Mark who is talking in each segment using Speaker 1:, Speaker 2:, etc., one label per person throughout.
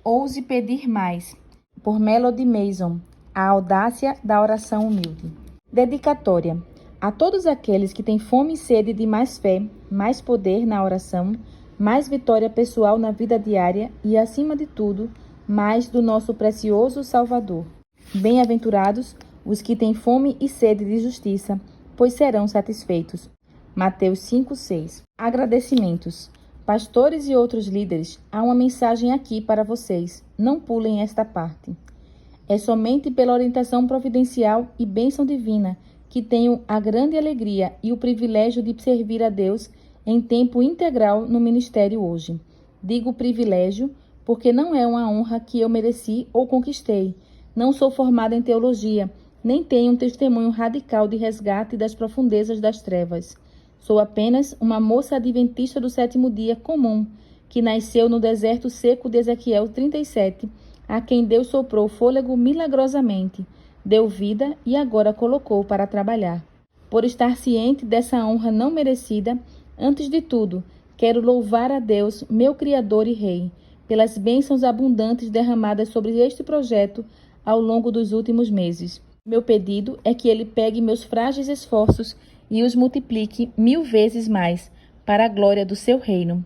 Speaker 1: Ouse pedir mais. Por Melody Mason. A audácia da oração humilde. Dedicatória. A todos aqueles que têm fome e sede de mais fé, mais poder na oração, mais vitória pessoal na vida diária e, acima de tudo, mais do nosso precioso Salvador. Bem-aventurados os que têm fome e sede de justiça, pois serão satisfeitos. Mateus 5:6. Agradecimentos. Pastores e outros líderes, há uma mensagem aqui para vocês. Não pulem esta parte. É somente pela orientação providencial e bênção divina que tenho a grande alegria e o privilégio de servir a Deus em tempo integral no ministério hoje. Digo privilégio porque não é uma honra que eu mereci ou conquistei. Não sou formada em teologia, nem tenho um testemunho radical de resgate das profundezas das trevas. Sou apenas uma moça adventista do sétimo dia comum, que nasceu no deserto seco de Ezequiel 37, a quem Deus soprou fôlego milagrosamente, deu vida e agora colocou para trabalhar. Por estar ciente dessa honra não merecida, antes de tudo, quero louvar a Deus, meu Criador e Rei, pelas bênçãos abundantes derramadas sobre este projeto ao longo dos últimos meses. Meu pedido é que Ele pegue meus frágeis esforços e os multiplique 1000 vezes mais, para a glória do seu reino.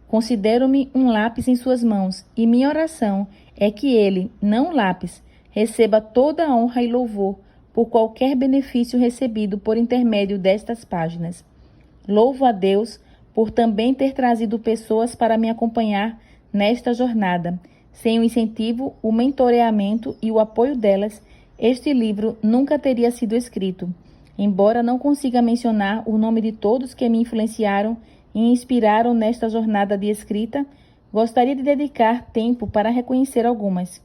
Speaker 1: Considero-me um lápis em suas mãos, e minha oração é que ele, não o lápis, receba toda a honra e louvor por qualquer benefício recebido por intermédio destas páginas. Louvo a Deus por também ter trazido pessoas para me acompanhar nesta jornada. Sem o incentivo, o mentoreamento e o apoio delas, este livro nunca teria sido escrito. Embora não consiga mencionar o nome de todos que me influenciaram e inspiraram nesta jornada de escrita, gostaria de dedicar tempo para reconhecer algumas.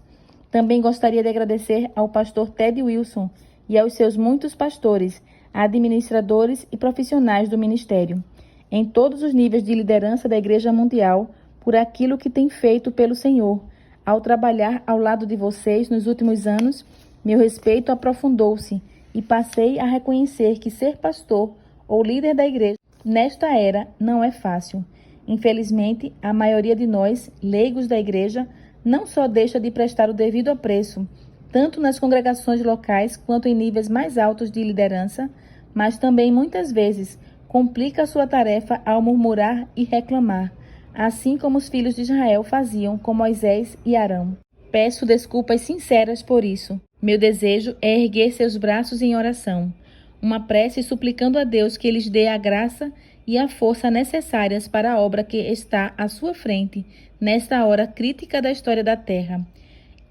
Speaker 1: Também gostaria de agradecer ao pastor Ted Wilson e aos seus muitos pastores, administradores e profissionais do ministério, em todos os níveis de liderança da Igreja Mundial, por aquilo que tem feito pelo Senhor. Ao trabalhar ao lado de vocês nos últimos anos, meu respeito aprofundou-se e passei a reconhecer que ser pastor ou líder da igreja nesta era não é fácil. Infelizmente, a maioria de nós, leigos da igreja, não só deixa de prestar o devido apreço, tanto nas congregações locais quanto em níveis mais altos de liderança, mas também muitas vezes complica a sua tarefa ao murmurar e reclamar, assim como os filhos de Israel faziam com Moisés e Arão. Peço desculpas sinceras por isso. Meu desejo é erguer seus braços em oração, uma prece suplicando a Deus que lhes dê a graça e a força necessárias para a obra que está à sua frente, nesta hora crítica da história da Terra.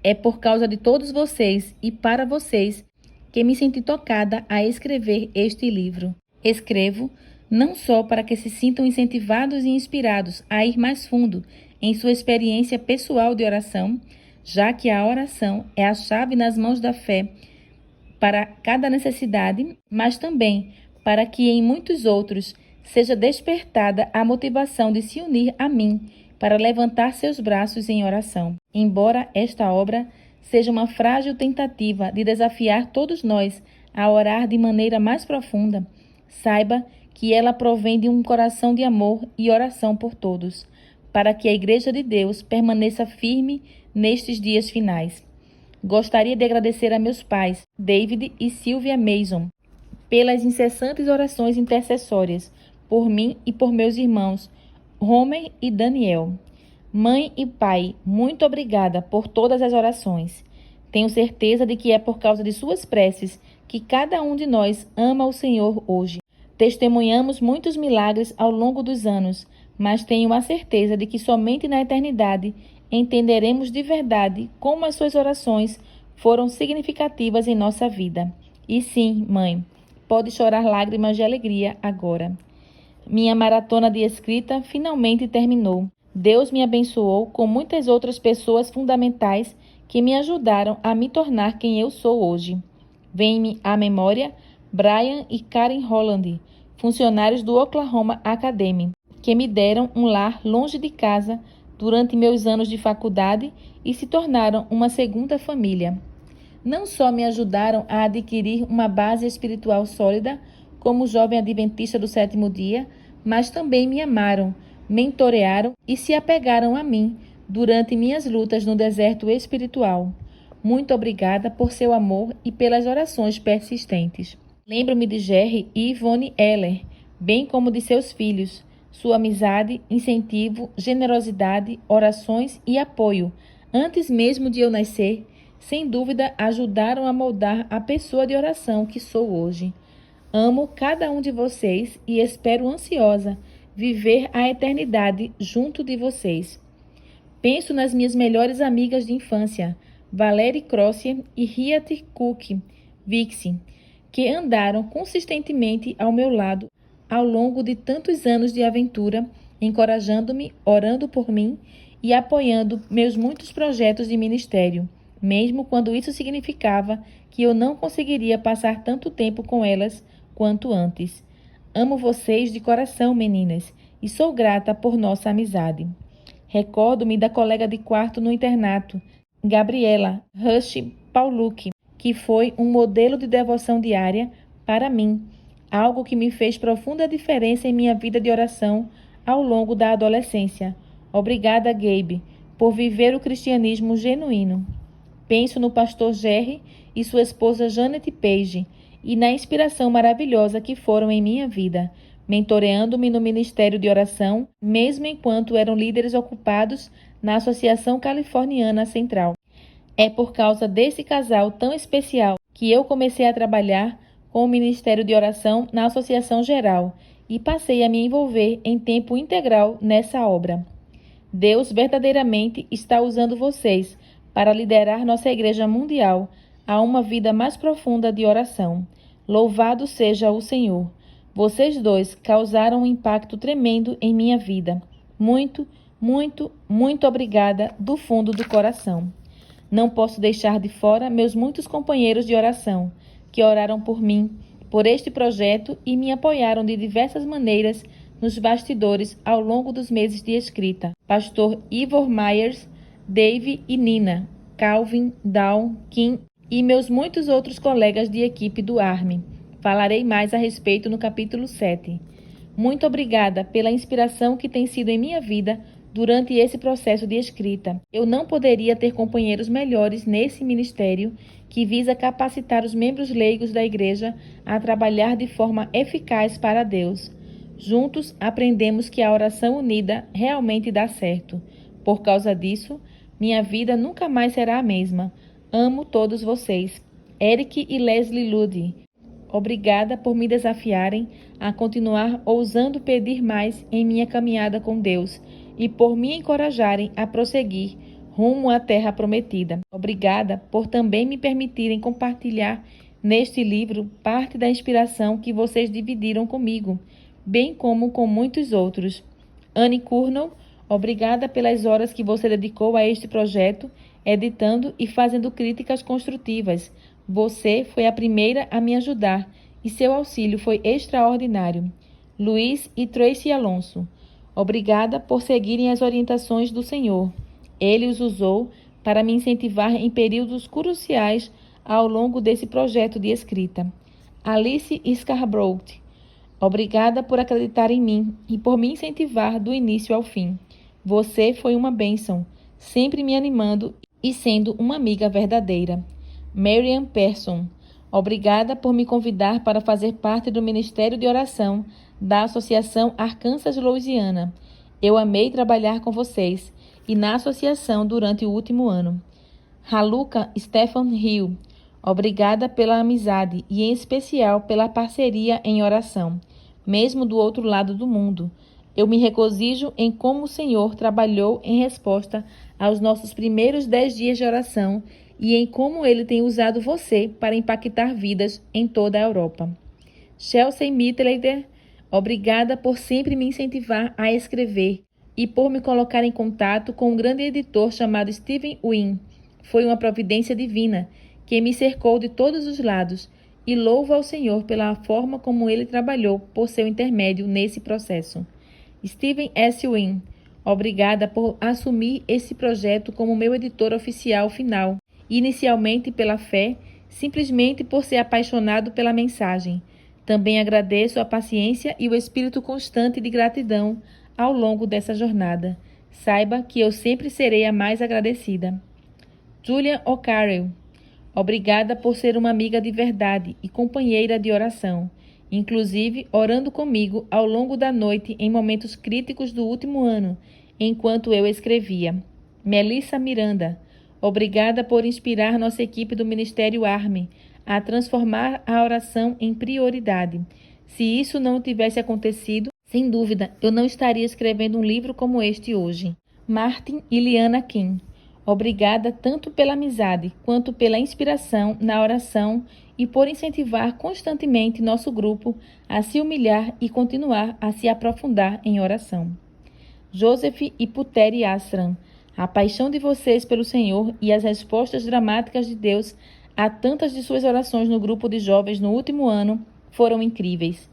Speaker 1: É por causa de todos vocês e para vocês que me senti tocada a escrever este livro. Escrevo não só para que se sintam incentivados e inspirados a ir mais fundo em sua experiência pessoal de oração, já que a oração é a chave nas mãos da fé para cada necessidade, mas também para que em muitos outros seja despertada a motivação de se unir a mim para levantar seus braços em oração. Embora esta obra seja uma frágil tentativa de desafiar todos nós a orar de maneira mais profunda, saiba que ela provém de um coração de amor e oração por todos, para que a Igreja de Deus permaneça firme nestes dias finais. Gostaria de agradecer a meus pais, David e Sylvia Mason, pelas incessantes orações intercessórias, por mim e por meus irmãos, Homer e Daniel. Mãe e pai, muito obrigada por todas as orações. Tenho certeza de que é por causa de suas preces que cada um de nós ama o Senhor hoje. Testemunhamos muitos milagres ao longo dos anos, mas tenho a certeza de que somente na eternidade entenderemos de verdade como as suas orações foram significativas em nossa vida. E sim, mãe, pode chorar lágrimas de alegria agora. Minha maratona de escrita finalmente terminou. Deus me abençoou com muitas outras pessoas fundamentais que me ajudaram a me tornar quem eu sou hoje. Vem-me à memória Brian e Karen Holland, funcionários do Oklahoma Academy, que me deram um lar longe de casa durante meus anos de faculdade e se tornaram uma segunda família. Não só me ajudaram a adquirir uma base espiritual sólida como jovem adventista do sétimo dia, mas também me amaram, mentorearam e se apegaram a mim durante minhas lutas no deserto espiritual. Muito obrigada por seu amor e pelas orações persistentes. Lembro-me de Jerry e Yvonne Eller, bem como de seus filhos. Sua amizade, incentivo, generosidade, orações e apoio, antes mesmo de eu nascer, sem dúvida ajudaram a moldar a pessoa de oração que sou hoje. Amo cada um de vocês e espero ansiosa viver a eternidade junto de vocês. Penso nas minhas melhores amigas de infância, Valerie Crossier e Riati Cook Vixie, que andaram consistentemente ao meu lado ao longo de tantos anos de aventura, encorajando-me, orando por mim e apoiando meus muitos projetos de ministério, mesmo quando isso significava que eu não conseguiria passar tanto tempo com elas quanto antes. Amo vocês de coração, meninas, e sou grata por nossa amizade. Recordo-me da colega de quarto no internato, Gabriela Rush Paulucci, que foi um modelo de devoção diária para mim, algo que me fez profunda diferença em minha vida de oração ao longo da adolescência. Obrigada, Gabe, por viver o cristianismo genuíno. Penso no pastor Jerry e sua esposa Janet Page e na inspiração maravilhosa que foram em minha vida, mentoreando-me no ministério de oração, mesmo enquanto eram líderes ocupados na Associação Californiana Central. É por causa desse casal tão especial que eu comecei a trabalhar com o Ministério de Oração na Associação Geral e passei a me envolver em tempo integral nessa obra. Deus verdadeiramente está usando vocês para liderar nossa Igreja Mundial a uma vida mais profunda de oração. Louvado seja o Senhor! Vocês dois causaram um impacto tremendo em minha vida. Muito, muito, muito obrigada do fundo do coração. Não posso deixar de fora meus muitos companheiros de oração, que oraram por mim, por este projeto e me apoiaram de diversas maneiras nos bastidores ao longo dos meses de escrita. Pastor Ivor Myers, Dave e Nina, Calvin, Dawn, Kim e meus muitos outros colegas de equipe do Army. Falarei mais a respeito no capítulo 7. Muito obrigada pela inspiração que tem sido em minha vida durante esse processo de escrita. Eu não poderia ter companheiros melhores nesse ministério que visa capacitar os membros leigos da igreja a trabalhar de forma eficaz para Deus. Juntos aprendemos que a oração unida realmente dá certo. Por causa disso, minha vida nunca mais será a mesma. Amo todos vocês. Eric e Leslie Ludy. Obrigada por me desafiarem a continuar ousando pedir mais em minha caminhada com Deus e por me encorajarem a prosseguir rumo à terra prometida. Obrigada por também me permitirem compartilhar neste livro parte da inspiração que vocês dividiram comigo, bem como com muitos outros. Annie Curnow, obrigada pelas horas que você dedicou a este projeto, editando e fazendo críticas construtivas. Você foi a primeira a me ajudar e seu auxílio foi extraordinário. Luiz e Tracy Alonso, obrigada por seguirem as orientações do Senhor. Ele os usou para me incentivar em períodos cruciais ao longo desse projeto de escrita. Alice Scarborough, obrigada por acreditar em mim e por me incentivar do início ao fim. Você foi uma bênção, sempre me animando e sendo uma amiga verdadeira. Marian Persson, obrigada por me convidar para fazer parte do Ministério de Oração da Associação Arkansas Louisiana. Eu amei trabalhar com vocês e na associação durante o último ano. Haluka Stephen Hill, obrigada pela amizade e em especial pela parceria em oração, mesmo do outro lado do mundo. Eu me regozijo em como o Senhor trabalhou em resposta aos nossos primeiros 10 dias de oração e em como Ele tem usado você para impactar vidas em toda a Europa. Chelsea Mittleider, obrigada por sempre me incentivar a escrever e por me colocar em contato com um grande editor chamado Steven Wynn. Foi uma providência divina que me cercou de todos os lados e louvo ao Senhor pela forma como Ele trabalhou por seu intermédio nesse processo. Steven S. Wynn, obrigada por assumir esse projeto como meu editor oficial final, inicialmente pela fé, simplesmente por ser apaixonado pela mensagem. Também agradeço a paciência e o espírito constante de gratidão ao longo dessa jornada. Saiba que eu sempre serei a mais agradecida. Julian O'Carroll, obrigada por ser uma amiga de verdade e companheira de oração, inclusive orando comigo ao longo da noite em momentos críticos do último ano, enquanto eu escrevia. Melissa Miranda, obrigada por inspirar nossa equipe do Ministério ARME a transformar a oração em prioridade. Se isso não tivesse acontecido, sem dúvida, eu não estaria escrevendo um livro como este hoje. Martin e Liana Kim, obrigada tanto pela amizade quanto pela inspiração na oração e por incentivar constantemente nosso grupo a se humilhar e continuar a se aprofundar em oração. Joseph e Puteri Asram, a paixão de vocês pelo Senhor e as respostas dramáticas de Deus a tantas de suas orações no grupo de jovens no último ano foram incríveis.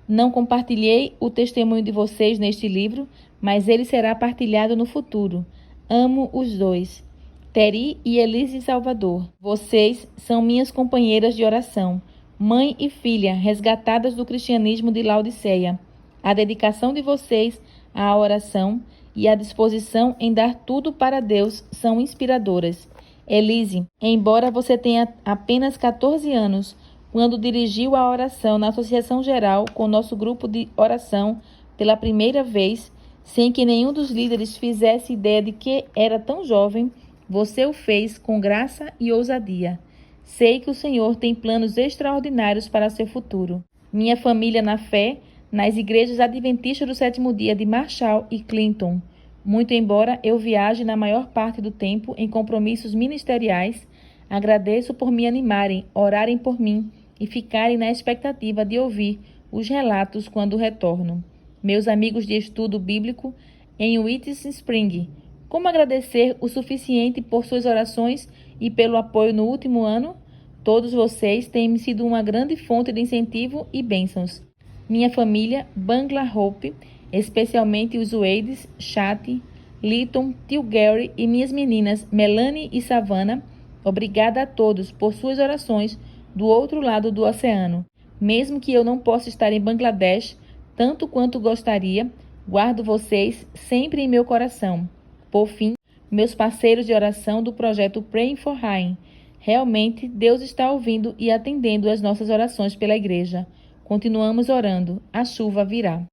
Speaker 1: Não compartilhei o testemunho de vocês neste livro, mas ele será partilhado no futuro. Amo os dois. Teri e Elise Salvador, vocês são minhas companheiras de oração, mãe e filha resgatadas do cristianismo de Laodiceia. A dedicação de vocês à oração e a disposição em dar tudo para Deus são inspiradoras. Elise, embora você tenha apenas 14 anos, quando dirigiu a oração na Associação Geral com nosso grupo de oração pela primeira vez, sem que nenhum dos líderes fizesse ideia de que era tão jovem, você o fez com graça e ousadia. Sei que o Senhor tem planos extraordinários para seu futuro. Minha família na fé, nas igrejas adventistas do sétimo dia de Marshall e Clinton. Muito embora eu viaje na maior parte do tempo em compromissos ministeriais, agradeço por me animarem, orarem por mim e ficarem na expectativa de ouvir os relatos quando retorno. Meus amigos de estudo bíblico em Whittier Spring, como agradecer o suficiente por suas orações e pelo apoio no último ano? Todos vocês têm sido uma grande fonte de incentivo e bênçãos. Minha família, Bangla Hope, especialmente os Wades, Chat, Lytton, Tio Gary e minhas meninas Melanie e Savannah, obrigada a todos por suas orações do outro lado do oceano. Mesmo que eu não possa estar em Bangladesh, tanto quanto gostaria, guardo vocês sempre em meu coração. Por fim, meus parceiros de oração do projeto Praying for Rain. Realmente, Deus está ouvindo e atendendo as nossas orações pela igreja. Continuamos orando, a chuva virá.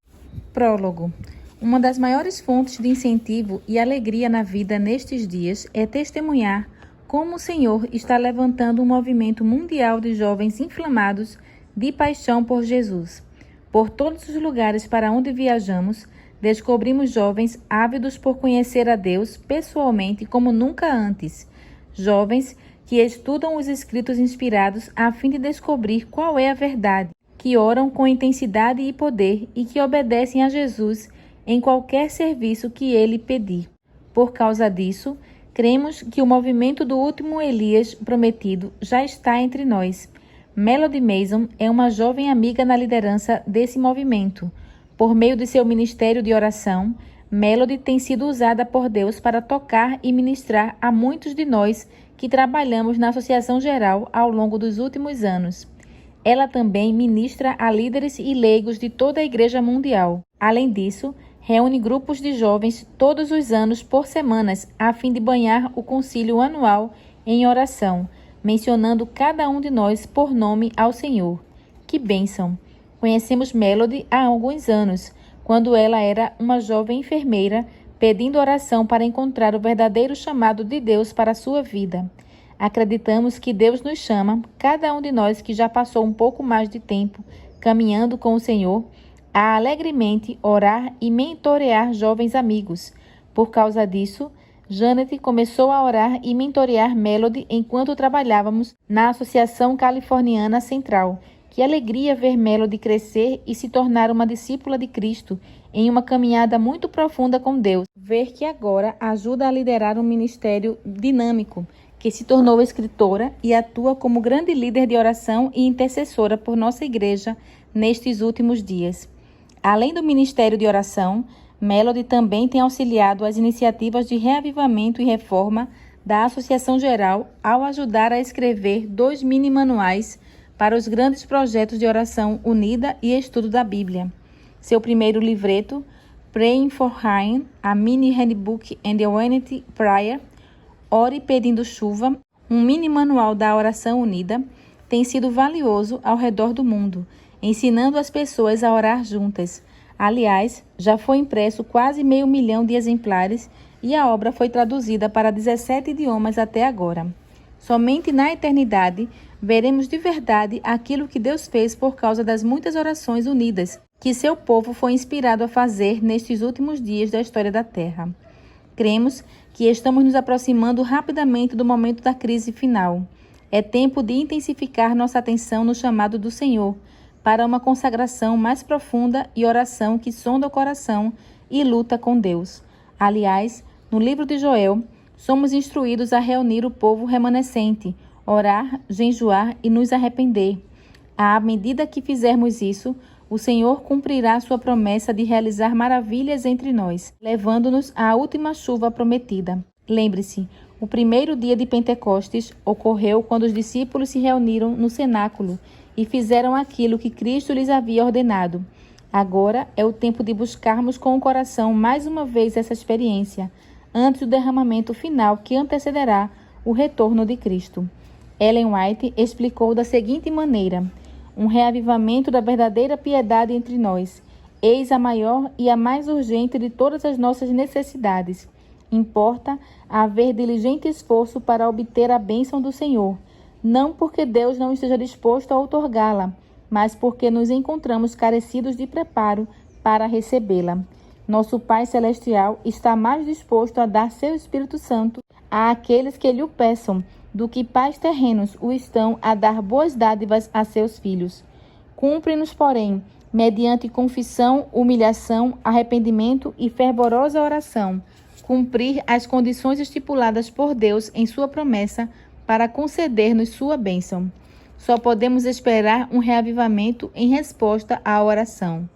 Speaker 1: Prólogo. Uma das maiores fontes de incentivo e alegria na vida nestes dias é testemunhar como o Senhor está levantando um movimento mundial de jovens inflamados de paixão por Jesus. Por todos os lugares para onde viajamos, descobrimos jovens ávidos por conhecer a Deus pessoalmente como nunca antes. Jovens que estudam os escritos inspirados a fim de descobrir qual é a verdade, que oram com intensidade e poder e que obedecem a Jesus em qualquer serviço que ele pedir. Por causa disso, cremos que o movimento do último Elias prometido já está entre nós. Melody Mason é uma jovem amiga na liderança desse movimento. Por meio de seu ministério de oração, Melody tem sido usada por Deus para tocar e ministrar a muitos de nós que trabalhamos na Associação Geral ao longo dos últimos anos. Ela também ministra a líderes e leigos de toda a Igreja Mundial. Além disso, reúne grupos de jovens todos os anos por semanas a fim de banhar o concílio anual em oração, mencionando cada um de nós por nome ao Senhor. Que bênção! Conhecemos Melody há alguns anos, quando ela era uma jovem enfermeira, pedindo oração para encontrar o verdadeiro chamado de Deus para a sua vida. Acreditamos que Deus nos chama, cada um de nós que já passou um pouco mais de tempo caminhando com o Senhor, a alegremente orar e mentorear jovens amigos. Por causa disso, Janet começou a orar e mentorear Melody enquanto trabalhávamos na Associação Californiana Central. Que alegria ver Melody crescer e se tornar uma discípula de Cristo em uma caminhada muito profunda com Deus. Ver que agora ajuda a liderar um ministério dinâmico, que se tornou escritora e atua como grande líder de oração e intercessora por nossa igreja nestes últimos dias. Além do ministério de oração, Melody também tem auxiliado as iniciativas de reavivamento e reforma da Associação Geral ao ajudar a escrever 2 mini-manuais para os grandes projetos de oração unida e estudo da Bíblia. Seu primeiro livreto, Praying for Rain, a mini handbook and the Unity Prayer, Ore pedindo chuva, um mini manual da oração unida, tem sido valioso ao redor do mundo, ensinando as pessoas a orar juntas. Aliás, já foi impresso quase 500 mil de exemplares e a obra foi traduzida para 17 idiomas até agora. Somente na eternidade veremos de verdade aquilo que Deus fez por causa das muitas orações unidas que seu povo foi inspirado a fazer nestes últimos dias da história da Terra. Cremos que estamos nos aproximando rapidamente do momento da crise final. É tempo de intensificar nossa atenção no chamado do Senhor para uma consagração mais profunda e oração que sonda o coração e luta com Deus. Aliás, no livro de Joel, somos instruídos a reunir o povo remanescente, orar, jejuar e nos arrepender. À medida que fizermos isso, o Senhor cumprirá sua promessa de realizar maravilhas entre nós, levando-nos à última chuva prometida. Lembre-se, o primeiro dia de Pentecostes ocorreu quando os discípulos se reuniram no cenáculo e fizeram aquilo que Cristo lhes havia ordenado. Agora é o tempo de buscarmos com o coração mais uma vez essa experiência, antes do derramamento final que antecederá o retorno de Cristo. Ellen White explicou da seguinte maneira: um reavivamento da verdadeira piedade entre nós. Eis a maior e a mais urgente de todas as nossas necessidades. Importa haver diligente esforço para obter a bênção do Senhor, não porque Deus não esteja disposto a outorgá-la, mas porque nos encontramos carecidos de preparo para recebê-la. Nosso Pai Celestial está mais disposto a dar seu Espírito Santo àqueles que lhe o peçam, do que pais terrenos o estão a dar boas dádivas a seus filhos. Cumpre-nos, porém, mediante confissão, humilhação, arrependimento e fervorosa oração, cumprir as condições estipuladas por Deus em sua promessa para conceder-nos sua bênção. Só podemos esperar um reavivamento em resposta à oração.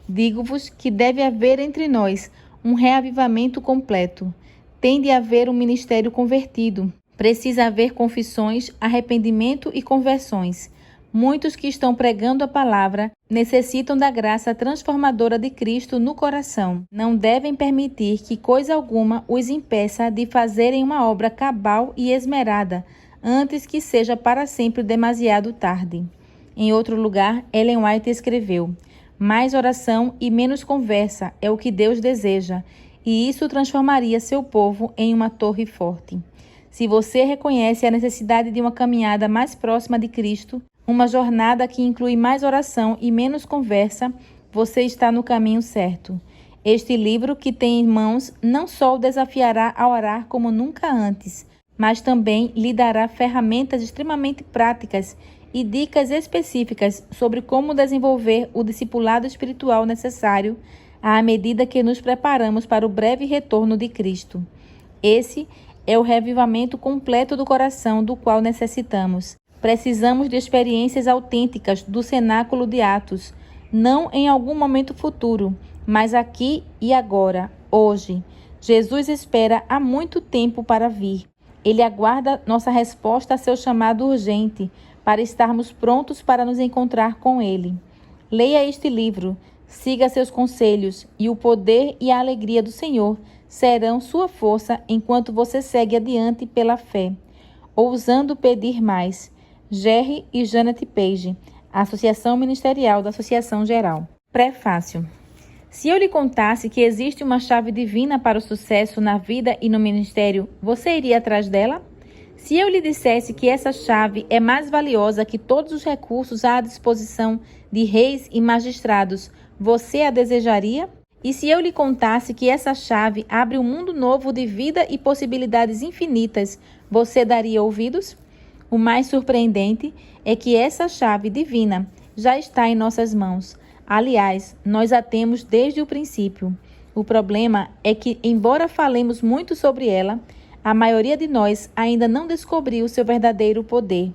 Speaker 1: Digo-vos que deve haver entre nós um reavivamento completo. Tem de haver um ministério convertido. Precisa haver confissões, arrependimento e conversões. Muitos que estão pregando a palavra necessitam da graça transformadora de Cristo no coração. Não devem permitir que coisa alguma os impeça de fazerem uma obra cabal e esmerada, antes que seja para sempre demasiado tarde. Em outro lugar, Ellen White escreveu: mais oração e menos conversa é o que Deus deseja, e isso transformaria seu povo em uma torre forte. Se você reconhece a necessidade de uma caminhada mais próxima de Cristo, uma jornada que inclui mais oração e menos conversa, você está no caminho certo. Este livro que tem em mãos não só o desafiará a orar como nunca antes, mas também lhe dará ferramentas extremamente práticas e dicas específicas sobre como desenvolver o discipulado espiritual necessário à medida que nos preparamos para o breve retorno de Cristo. Esse é o reavivamento completo do coração do qual necessitamos. Precisamos de experiências autênticas do cenáculo de Atos, não em algum momento futuro, mas aqui e agora, hoje. Jesus espera há muito tempo para vir. Ele aguarda nossa resposta a seu chamado urgente, para estarmos prontos para nos encontrar com Ele. Leia este livro, siga seus conselhos, e o poder e a alegria do Senhor serão sua força enquanto você segue adiante pela fé. Ousando pedir mais. Jerry e Janet Page, Associação Ministerial da Associação Geral. Prefácio. Se eu lhe contasse que existe uma chave divina para o sucesso na vida e no ministério, você iria atrás dela? Se eu lhe dissesse que essa chave é mais valiosa que todos os recursos à disposição de reis e magistrados, você a desejaria? E se eu lhe contasse que essa chave abre um mundo novo de vida e possibilidades infinitas, você daria ouvidos? O mais surpreendente é que essa chave divina já está em nossas mãos. Aliás, nós a temos desde o princípio. O problema é que, embora falemos muito sobre ela, a maioria de nós ainda não descobriu seu verdadeiro poder.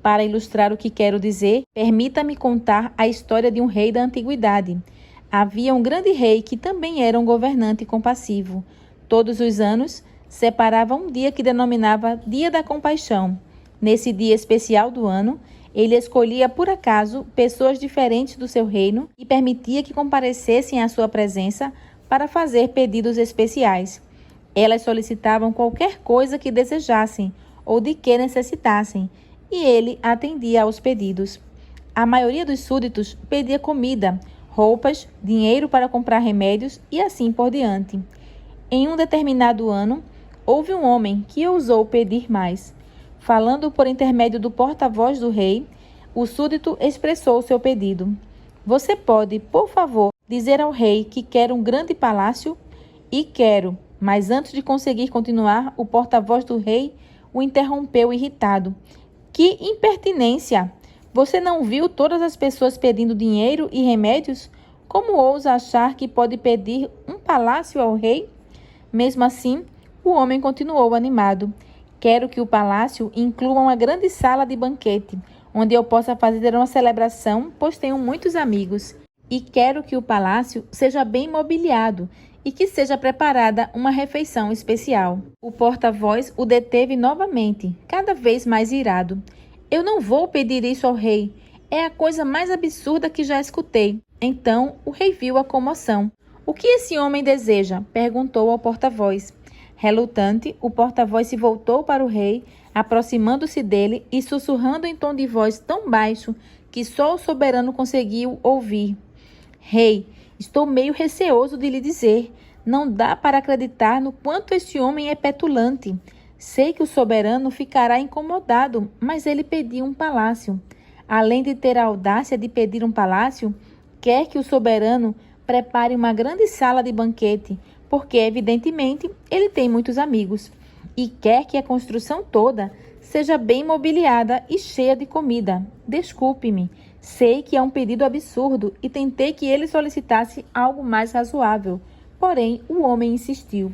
Speaker 1: Para ilustrar o que quero dizer, permita-me contar a história de um rei da antiguidade. Havia um grande rei que também era um governante compassivo. Todos os anos, separava um dia que denominava Dia da Compaixão. Nesse dia especial do ano, ele escolhia por acaso pessoas diferentes do seu reino e permitia que comparecessem à sua presença para fazer pedidos especiais. Elas solicitavam qualquer coisa que desejassem ou de que necessitassem, e ele atendia aos pedidos. A maioria dos súditos pedia comida, roupas, dinheiro para comprar remédios e assim por diante. Em um determinado ano, houve um homem que ousou pedir mais. Falando por intermédio do porta-voz do rei, o súdito expressou seu pedido. Você pode, por favor, dizer ao rei que quer um grande palácio? E quero. Mas antes de conseguir continuar, o porta-voz do rei o interrompeu irritado. Que impertinência! Você não viu todas as pessoas pedindo dinheiro e remédios? Como ousa achar que pode pedir um palácio ao rei? Mesmo assim, o homem continuou animado. Quero que o palácio inclua uma grande sala de banquete, onde eu possa fazer uma celebração, pois tenho muitos amigos. E quero que o palácio seja bem mobiliado e que seja preparada uma refeição especial. O porta-voz o deteve novamente, cada vez mais irado. Eu não vou pedir isso ao rei. É a coisa mais absurda que já escutei. Então, o rei viu a comoção. O que esse homem deseja? Perguntou ao porta-voz. Relutante, o porta-voz se voltou para o rei, aproximando-se dele e sussurrando em tom de voz tão baixo que só o soberano conseguiu ouvir. Rei, estou meio receoso de lhe dizer. Não dá para acreditar no quanto este homem é petulante. Sei que o soberano ficará incomodado, mas ele pediu um palácio. Além de ter a audácia de pedir um palácio, quer que o soberano prepare uma grande sala de banquete, porque, evidentemente, ele tem muitos amigos. E quer que a construção toda seja bem mobiliada e cheia de comida. Desculpe-me, sei que é um pedido absurdo e tentei que ele solicitasse algo mais razoável. Porém, o homem insistiu.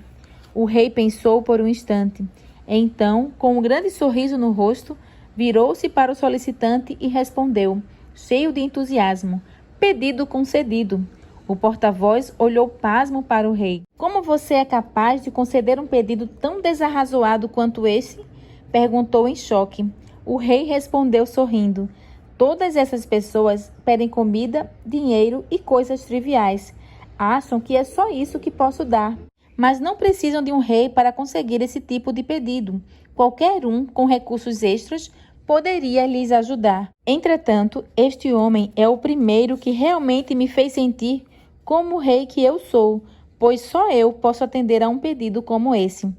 Speaker 1: O rei pensou por um instante. Então, com um grande sorriso no rosto, virou-se para o solicitante e respondeu, cheio de entusiasmo, pedido concedido. O porta-voz olhou pasmo para o rei. Como você é capaz de conceder um pedido tão desarrazoado quanto esse? Perguntou em choque. O rei respondeu sorrindo. Todas essas pessoas pedem comida, dinheiro e coisas triviais. Acham que é só isso que posso dar. Mas não precisam de um rei para conseguir esse tipo de pedido. Qualquer um, com recursos extras, poderia lhes ajudar. Entretanto, este homem é o primeiro que realmente me fez sentir como o rei que eu sou, pois só eu posso atender a um pedido como esse.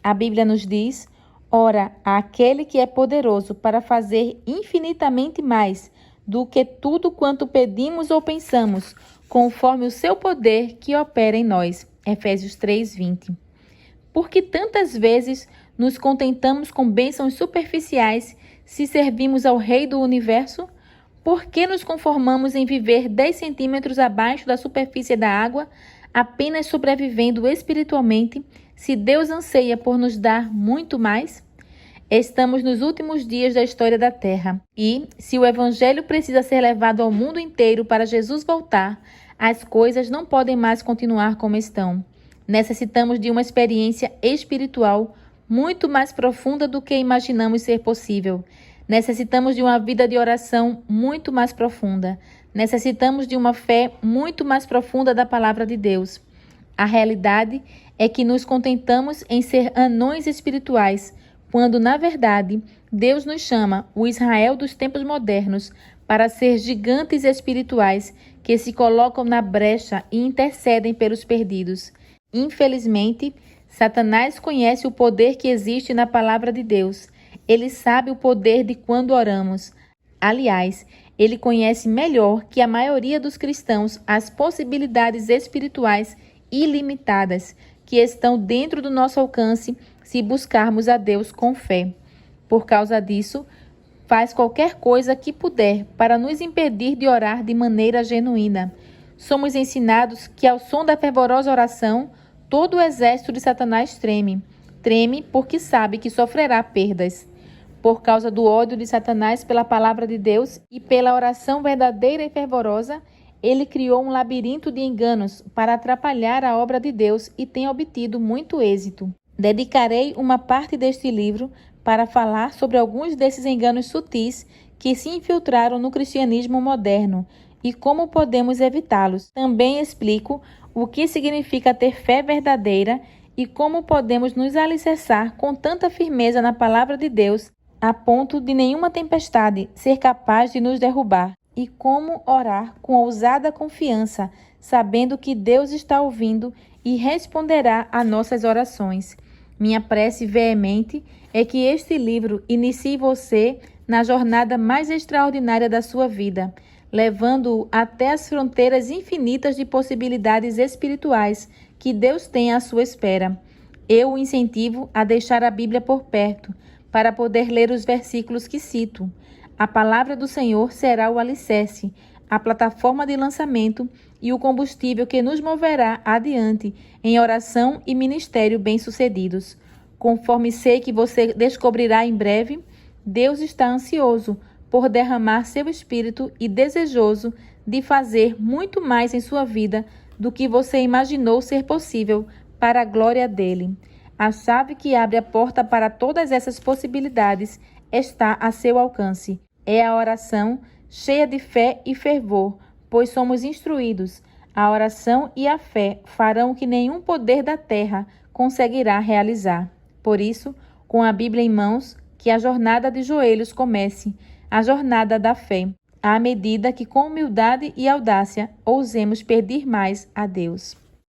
Speaker 1: A Bíblia nos diz, ora, aquele que é poderoso para fazer infinitamente mais do que tudo quanto pedimos ou pensamos, conforme o seu poder que opera em nós. Efésios 3:20. Porque tantas vezes nos contentamos com bênçãos superficiais se servimos ao Rei do Universo? Por que nos conformamos em viver 10 centímetros abaixo da superfície da água, apenas sobrevivendo espiritualmente, se Deus anseia por nos dar muito mais? Estamos nos últimos dias da história da Terra e, se o Evangelho precisa ser levado ao mundo inteiro para Jesus voltar, as coisas não podem mais continuar como estão. Necessitamos de uma experiência espiritual muito mais profunda do que imaginamos ser possível. Necessitamos de uma vida de oração muito mais profunda. Necessitamos de uma fé muito mais profunda da palavra de Deus. A realidade é que nos contentamos em ser anões espirituais, quando, na verdade, Deus nos chama, o Israel dos tempos modernos, para ser gigantes espirituais que se colocam na brecha e intercedem pelos perdidos. Infelizmente, Satanás conhece o poder que existe na palavra de Deus. Ele sabe o poder de quando oramos. Aliás, ele conhece melhor que a maioria dos cristãos as possibilidades espirituais ilimitadas que estão dentro do nosso alcance se buscarmos a Deus com fé. Por causa disso, faz qualquer coisa que puder para nos impedir de orar de maneira genuína. Somos ensinados que ao som da fervorosa oração, todo o exército de Satanás treme. Treme porque sabe que sofrerá perdas. Por causa do ódio de Satanás pela palavra de Deus e pela oração verdadeira e fervorosa, ele criou um labirinto de enganos para atrapalhar a obra de Deus e tem obtido muito êxito. Dedicarei uma parte deste livro para falar sobre alguns desses enganos sutis que se infiltraram no cristianismo moderno e como podemos evitá-los. Também explico o que significa ter fé verdadeira e como podemos nos alicerçar com tanta firmeza na palavra de Deus, a ponto de nenhuma tempestade ser capaz de nos derrubar, e como orar com ousada confiança, sabendo que Deus está ouvindo e responderá a nossas orações. Minha prece veemente é que este livro inicie você na jornada mais extraordinária da sua vida, levando-o até as fronteiras infinitas de possibilidades espirituais que Deus tem à sua espera. Eu o incentivo a deixar a Bíblia por perto, para poder ler os versículos que cito. A palavra do Senhor será o alicerce, a plataforma de lançamento e o combustível que nos moverá adiante em oração e ministério bem-sucedidos. Conforme sei que você descobrirá em breve, Deus está ansioso por derramar seu espírito e desejoso de fazer muito mais em sua vida do que você imaginou ser possível para a glória dele. A chave que abre a porta para todas essas possibilidades está a seu alcance. É a oração cheia de fé e fervor, pois somos instruídos. A oração e a fé farão o que nenhum poder da terra conseguirá realizar. Por isso, com a Bíblia em mãos, que a jornada de joelhos comece, a jornada da fé, à medida que com humildade e audácia ousemos pedir mais a Deus.